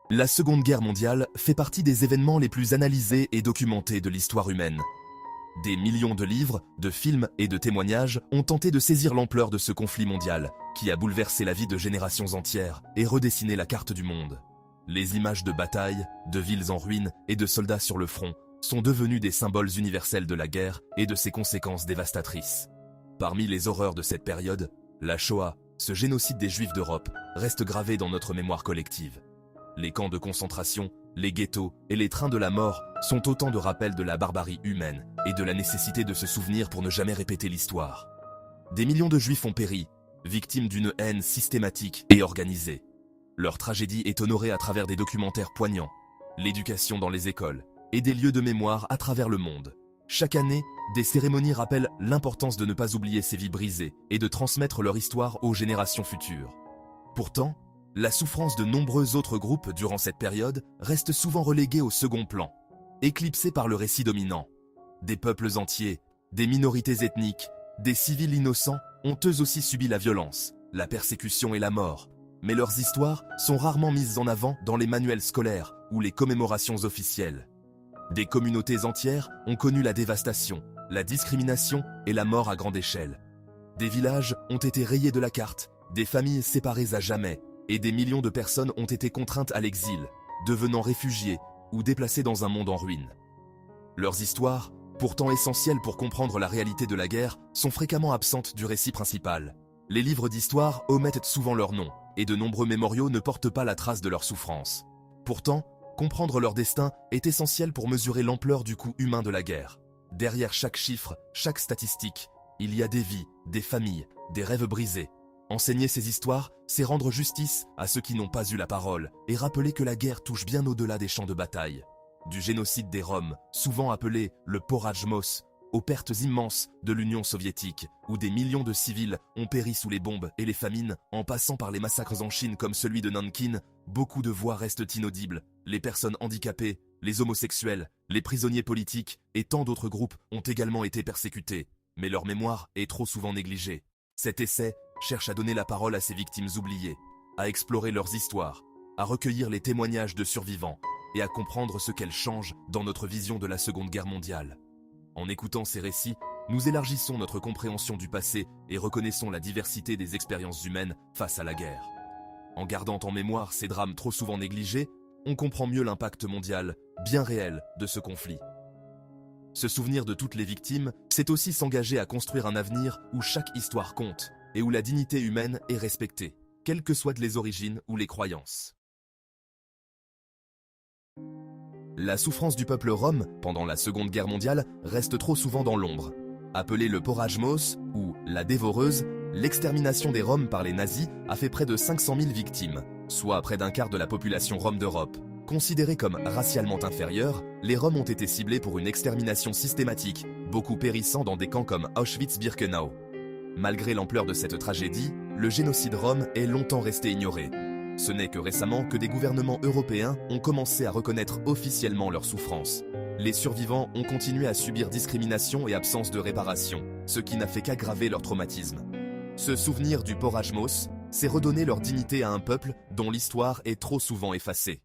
La Seconde Guerre mondiale fait partie des événements les plus analysés et documentés de l'histoire humaine. Des millions de livres, de films et de témoignages ont tenté de saisir l'ampleur de ce conflit mondial, qui a bouleversé la vie de générations entières et redessiné la carte du monde. Les images de batailles, de villes en ruines et de soldats sur le front sont devenues des symboles universels de la guerre et de ses conséquences dévastatrices. Parmi les horreurs de cette période, la Shoah, ce génocide des Juifs d'Europe, reste gravé dans notre mémoire collective. Les camps de concentration, les ghettos et les trains de la mort sont autant de rappels de la barbarie humaine et de la nécessité de se souvenir pour ne jamais répéter l'histoire. Des millions de Juifs ont péri, victimes d'une haine systématique et organisée. Leur tragédie est honorée à travers des documentaires poignants, l'éducation dans les écoles et des lieux de mémoire à travers le monde. Chaque année, des cérémonies rappellent l'importance de ne pas oublier ces vies brisées et de transmettre leur histoire aux générations futures. Pourtant, la souffrance de nombreux autres groupes durant cette période reste souvent reléguée au second plan, éclipsée par le récit dominant. Des peuples entiers, des minorités ethniques, des civils innocents ont eux aussi subi la violence, la persécution et la mort, mais leurs histoires sont rarement mises en avant dans les manuels scolaires ou les commémorations officielles. Des communautés entières ont connu la dévastation, la discrimination et la mort à grande échelle. Des villages ont été rayés de la carte, des familles séparées à jamais, et des millions de personnes ont été contraintes à l'exil, devenant réfugiés ou déplacés dans un monde en ruine. Leurs histoires, pourtant essentielles pour comprendre la réalité de la guerre, sont fréquemment absentes du récit principal. Les livres d'histoire omettent souvent leur nom, et de nombreux mémoriaux ne portent pas la trace de leur souffrance. Pourtant, comprendre leur destin est essentiel pour mesurer l'ampleur du coût humain de la guerre. Derrière chaque chiffre, chaque statistique, il y a des vies, des familles, des rêves brisés. Enseigner ces histoires, c'est rendre justice à ceux qui n'ont pas eu la parole et rappeler que la guerre touche bien au-delà des champs de bataille. Du génocide des Roms, souvent appelé le Porajmos, aux pertes immenses de l'Union soviétique, où des millions de civils ont péri sous les bombes et les famines, en passant par les massacres en Chine comme celui de Nankin, beaucoup de voix restent inaudibles. Les personnes handicapées, les homosexuels, les prisonniers politiques et tant d'autres groupes ont également été persécutés, mais leur mémoire est trop souvent négligée. Cet essai cherche à donner la parole à ces victimes oubliées, à explorer leurs histoires, à recueillir les témoignages de survivants et à comprendre ce qu'elles changent dans notre vision de la Seconde Guerre mondiale. En écoutant ces récits, nous élargissons notre compréhension du passé et reconnaissons la diversité des expériences humaines face à la guerre. En gardant en mémoire ces drames trop souvent négligés, on comprend mieux l'impact mondial, bien réel, de ce conflit. Se souvenir de toutes les victimes, c'est aussi s'engager à construire un avenir où chaque histoire compte et où la dignité humaine est respectée, quelles que soient les origines ou les croyances. La souffrance du peuple rom pendant la Seconde Guerre mondiale reste trop souvent dans l'ombre. Appelée le Porajmos ou la dévoreuse, l'extermination des Roms par les nazis a fait près de 500 000 victimes, soit près d'un quart de la population rom d'Europe. Considérés comme racialement inférieurs, les Roms ont été ciblés pour une extermination systématique, beaucoup périssant dans des camps comme Auschwitz-Birkenau. Malgré l'ampleur de cette tragédie, le génocide rom est longtemps resté ignoré. Ce n'est que récemment que des gouvernements européens ont commencé à reconnaître officiellement leur souffrance. Les survivants ont continué à subir discrimination et absence de réparation, ce qui n'a fait qu'aggraver leur traumatisme. Se souvenir du Porajmos, c'est redonner leur dignité à un peuple dont l'histoire est trop souvent effacée.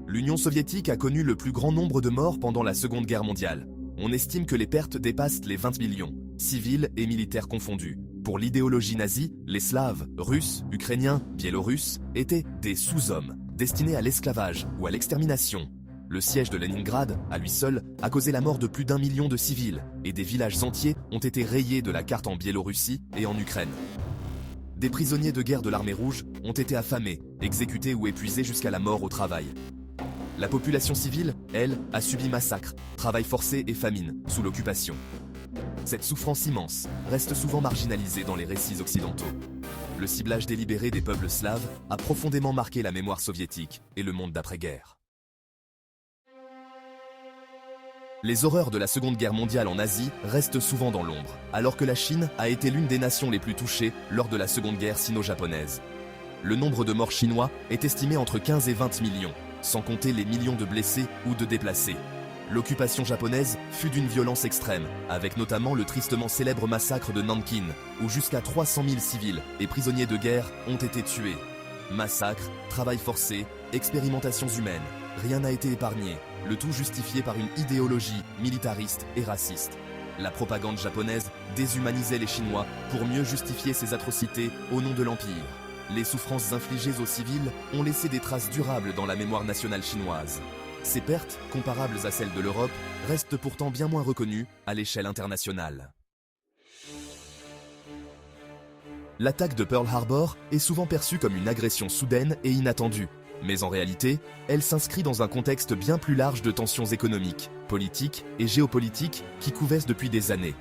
L'Union soviétique a connu le plus grand nombre de morts pendant la Seconde Guerre mondiale. On estime que les pertes dépassent les 20 millions, civils et militaires confondus. Pour l'idéologie nazie, les Slaves, Russes, Ukrainiens, Biélorusses étaient des sous-hommes, destinés à l'esclavage ou à l'extermination. Le siège de Leningrad, à lui seul, a causé la mort de plus d'1 million de civils, et des villages entiers ont été rayés de la carte en Biélorussie et en Ukraine. Des prisonniers de guerre de l'armée rouge ont été affamés, exécutés ou épuisés jusqu'à la mort au travail. La population civile, elle, a subi massacres, travail forcé et famine, sous l'occupation. Cette souffrance immense reste souvent marginalisée dans les récits occidentaux. Le ciblage délibéré des peuples slaves a profondément marqué la mémoire soviétique et le monde d'après-guerre. Les horreurs de la Seconde Guerre mondiale en Asie restent souvent dans l'ombre, alors que la Chine a été l'une des nations les plus touchées lors de la Seconde Guerre sino-japonaise. Le nombre de morts chinois est estimé entre 15 et 20 millions, sans compter les millions de blessés ou de déplacés. L'occupation japonaise fut d'une violence extrême, avec notamment le tristement célèbre massacre de Nankin, où jusqu'à 300 000 civils et prisonniers de guerre ont été tués. Massacres, travail forcé, expérimentations humaines, rien n'a été épargné, le tout justifié par une idéologie militariste et raciste. La propagande japonaise déshumanisait les Chinois pour mieux justifier ses atrocités au nom de l'Empire. Les souffrances infligées aux civils ont laissé des traces durables dans la mémoire nationale chinoise. Ces pertes, comparables à celles de l'Europe, restent pourtant bien moins reconnues à l'échelle internationale. L'attaque de Pearl Harbor est souvent perçue comme une agression soudaine et inattendue, mais en réalité, elle s'inscrit dans un contexte bien plus large de tensions économiques, politiques et géopolitiques qui couvessent depuis des années.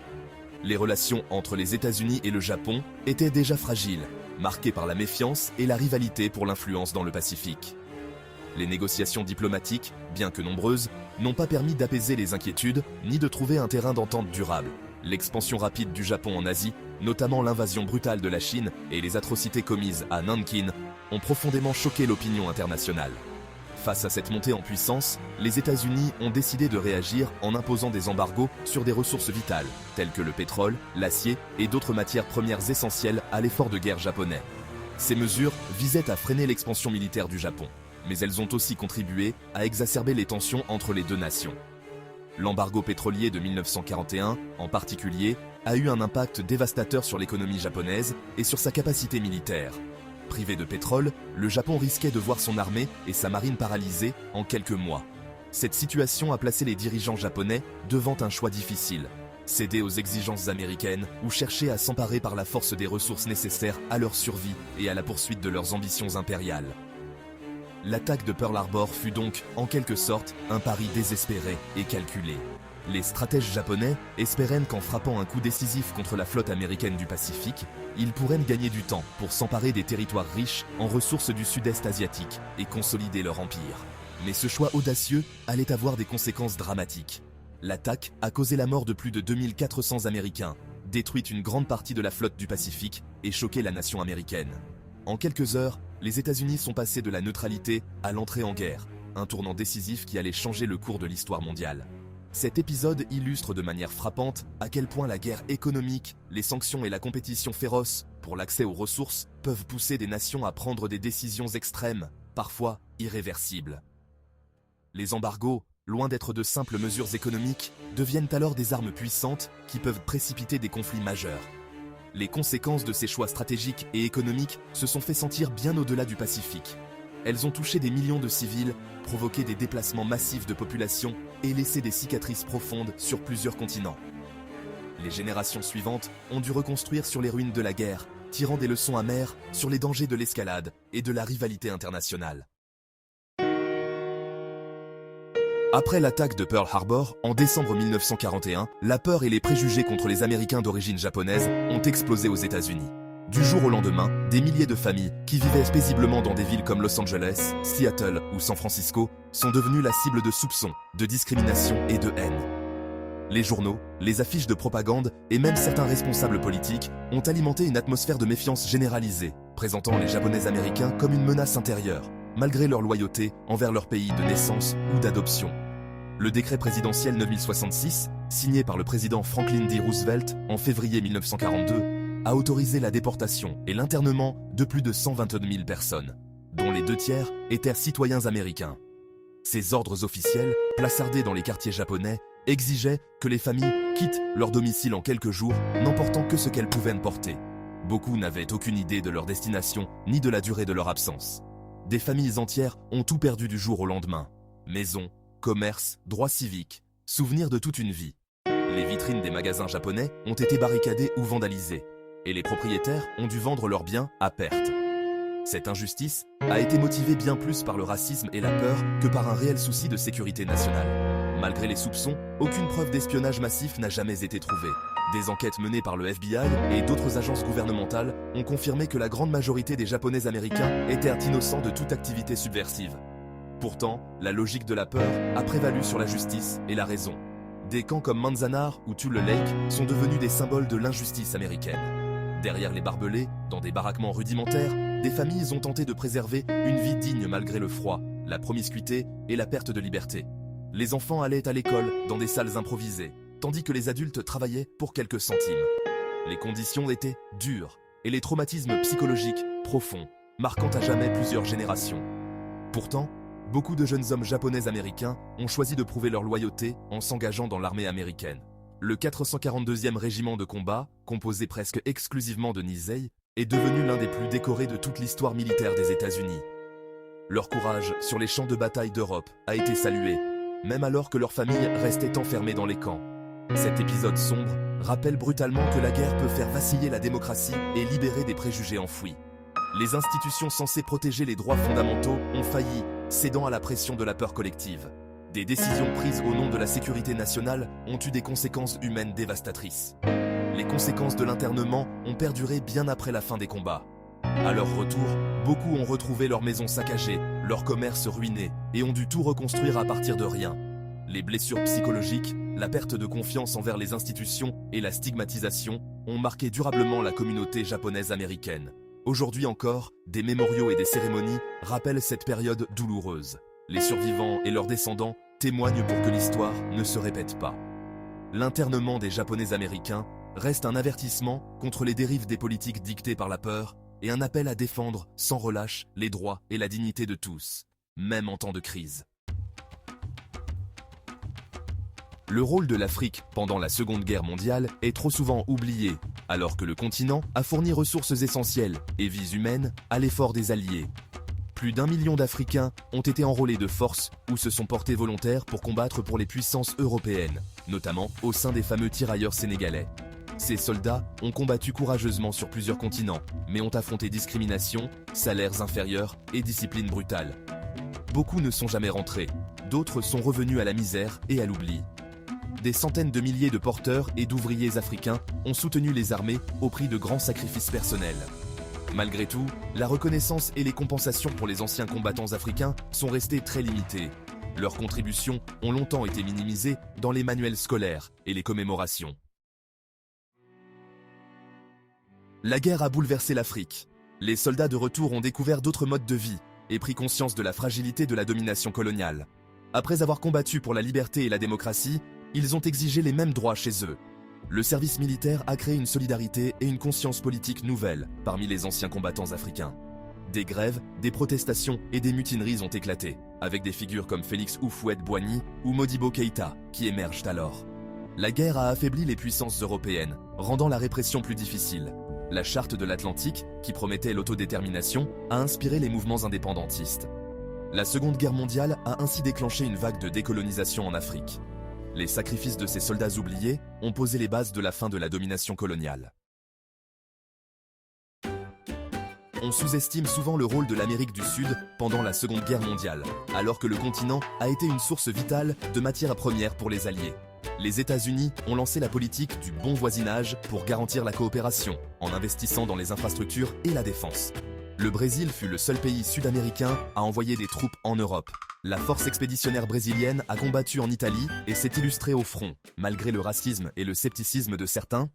Les relations entre les États-Unis et le Japon étaient déjà fragiles, marquées par la méfiance et la rivalité pour l'influence dans le Pacifique. Les négociations diplomatiques, bien que nombreuses, n'ont pas permis d'apaiser les inquiétudes ni de trouver un terrain d'entente durable. L'expansion rapide du Japon en Asie, notamment l'invasion brutale de la Chine et les atrocités commises à Nankin, ont profondément choqué l'opinion internationale. Face à cette montée en puissance, les États-Unis ont décidé de réagir en imposant des embargos sur des ressources vitales, telles que le pétrole, l'acier et d'autres matières premières essentielles à l'effort de guerre japonais. Ces mesures visaient à freiner l'expansion militaire du Japon, mais elles ont aussi contribué à exacerber les tensions entre les deux nations. L'embargo pétrolier de 1941, en particulier, a eu un impact dévastateur sur l'économie japonaise et sur sa capacité militaire. Privé de pétrole, le Japon risquait de voir son armée et sa marine paralysées en quelques mois. Cette situation a placé les dirigeants japonais devant un choix difficile: céder aux exigences américaines ou chercher à s'emparer par la force des ressources nécessaires à leur survie et à la poursuite de leurs ambitions impériales. L'attaque de Pearl Harbor fut donc, en quelque sorte, un pari désespéré et calculé. Les stratèges japonais espéraient qu'en frappant un coup décisif contre la flotte américaine du Pacifique, ils pourraient gagner du temps pour s'emparer des territoires riches en ressources du sud-est asiatique et consolider leur empire. Mais ce choix audacieux allait avoir des conséquences dramatiques. L'attaque a causé la mort de plus de 2400 Américains, détruit une grande partie de la flotte du Pacifique et choqué la nation américaine. En quelques heures, les États-Unis sont passés de la neutralité à l'entrée en guerre, un tournant décisif qui allait changer le cours de l'histoire mondiale. Cet épisode illustre de manière frappante à quel point la guerre économique, les sanctions et la compétition féroce pour l'accès aux ressources peuvent pousser des nations à prendre des décisions extrêmes, parfois irréversibles. Les embargos, loin d'être de simples mesures économiques, deviennent alors des armes puissantes qui peuvent précipiter des conflits majeurs. Les conséquences de ces choix stratégiques et économiques se sont fait sentir bien au-delà du Pacifique. Elles ont touché des millions de civils, provoqué des déplacements massifs de population et laissé des cicatrices profondes sur plusieurs continents. Les générations suivantes ont dû reconstruire sur les ruines de la guerre, tirant des leçons amères sur les dangers de l'escalade et de la rivalité internationale. Après l'attaque de Pearl Harbor, en décembre 1941, la peur et les préjugés contre les Américains d'origine japonaise ont explosé aux États-Unis. Du jour au lendemain, des milliers de familles qui vivaient paisiblement dans des villes comme Los Angeles, Seattle ou San Francisco sont devenues la cible de soupçons, de discrimination et de haine. Les journaux, les affiches de propagande et même certains responsables politiques ont alimenté une atmosphère de méfiance généralisée, présentant les Japonais américains comme une menace intérieure, malgré leur loyauté envers leur pays de naissance ou d'adoption. Le décret présidentiel 9066, signé par le président Franklin D. Roosevelt en février 1942, a autorisé la déportation et l'internement de plus de 122 000 personnes, dont les 2/3 étaient citoyens américains. Ces ordres officiels, placardés dans les quartiers japonais, exigeaient que les familles quittent leur domicile en quelques jours, n'emportant que ce qu'elles pouvaient porter. Beaucoup n'avaient aucune idée de leur destination ni de la durée de leur absence. Des familles entières ont tout perdu du jour au lendemain. Maisons, commerces, droits civiques, souvenirs de toute une vie. Les vitrines des magasins japonais ont été barricadées ou vandalisées, et les propriétaires ont dû vendre leurs biens à perte. Cette injustice a été motivée bien plus par le racisme et la peur que par un réel souci de sécurité nationale. Malgré les soupçons, aucune preuve d'espionnage massif n'a jamais été trouvée. Des enquêtes menées par le FBI et d'autres agences gouvernementales ont confirmé que la grande majorité des Japonais américains étaient innocents de toute activité subversive. Pourtant, la logique de la peur a prévalu sur la justice et la raison. Des camps comme Manzanar ou Tule Lake sont devenus des symboles de l'injustice américaine. Derrière les barbelés, dans des baraquements rudimentaires, des familles ont tenté de préserver une vie digne malgré le froid, la promiscuité et la perte de liberté. Les enfants allaient à l'école dans des salles improvisées, tandis que les adultes travaillaient pour quelques centimes. Les conditions étaient dures et les traumatismes psychologiques profonds. marquant à jamais plusieurs générations. Pourtant, beaucoup de jeunes hommes japonais-américains ont choisi de prouver leur loyauté en s'engageant dans l'armée américaine. Le 442e régiment de combat, composé presque exclusivement de Nisei, est devenu l'un des plus décorés de toute l'histoire militaire des États-Unis. Leur courage sur les champs de bataille d'Europe a été salué, même alors que leurs familles restaient enfermées dans les camps. Cet épisode sombre rappelle brutalement que la guerre peut faire vaciller la démocratie et libérer des préjugés enfouis. Les institutions censées protéger les droits fondamentaux ont failli, cédant à la pression de la peur collective. Des décisions prises au nom de la sécurité nationale ont eu des conséquences humaines dévastatrices. Les conséquences de l'internement ont perduré bien après la fin des combats. À leur retour, beaucoup ont retrouvé leurs maisons saccagées, leurs commerces ruinés et ont dû tout reconstruire à partir de rien. Les blessures psychologiques, la perte de confiance envers les institutions et la stigmatisation ont marqué durablement la communauté japonaise-américaine. Aujourd'hui encore, des mémoriaux et des cérémonies rappellent cette période douloureuse. Les survivants et leurs descendants témoignent pour que l'histoire ne se répète pas. L'internement des Japonais-Américains reste un avertissement contre les dérives des politiques dictées par la peur et un appel à défendre sans relâche les droits et la dignité de tous, même en temps de crise. Le rôle de l'Afrique pendant la Seconde Guerre mondiale est trop souvent oublié, alors que le continent a fourni ressources essentielles et vies humaines à l'effort des Alliés. Plus d'1 million d'Africains ont été enrôlés de force ou se sont portés volontaires pour combattre pour les puissances européennes, notamment au sein des fameux tirailleurs sénégalais. Ces soldats ont combattu courageusement sur plusieurs continents, mais ont affronté discrimination, salaires inférieurs et discipline brutale. Beaucoup ne sont jamais rentrés, d'autres sont revenus à la misère et à l'oubli. Des centaines de milliers de porteurs et d'ouvriers africains ont soutenu les armées au prix de grands sacrifices personnels. Malgré tout, la reconnaissance et les compensations pour les anciens combattants africains sont restées très limitées. Leurs contributions ont longtemps été minimisées dans les manuels scolaires et les commémorations. La guerre a bouleversé l'Afrique. Les soldats de retour ont découvert d'autres modes de vie et pris conscience de la fragilité de la domination coloniale. Après avoir combattu pour la liberté et la démocratie, ils ont exigé les mêmes droits chez eux. Le service militaire a créé une solidarité et une conscience politique nouvelle parmi les anciens combattants africains. Des grèves, des protestations et des mutineries ont éclaté, avec des figures comme Félix Houphouët-Boigny ou Modibo Keïta qui émergent alors. La guerre a affaibli les puissances européennes, rendant la répression plus difficile. La charte de l'Atlantique, qui promettait l'autodétermination, a inspiré les mouvements indépendantistes. La Seconde Guerre mondiale a ainsi déclenché une vague de décolonisation en Afrique. Les sacrifices de ces soldats oubliés ont posé les bases de la fin de la domination coloniale. On sous-estime souvent le rôle de l'Amérique du Sud pendant la Seconde Guerre mondiale, alors que le continent a été une source vitale de matières premières pour les Alliés. Les États-Unis ont lancé la politique du bon voisinage pour garantir la coopération, en investissant dans les infrastructures et la défense. Le Brésil fut le seul pays sud-américain à envoyer des troupes en Europe. La force expéditionnaire brésilienne a combattu en Italie et s'est illustrée au front. Malgré le racisme et le scepticisme de certains,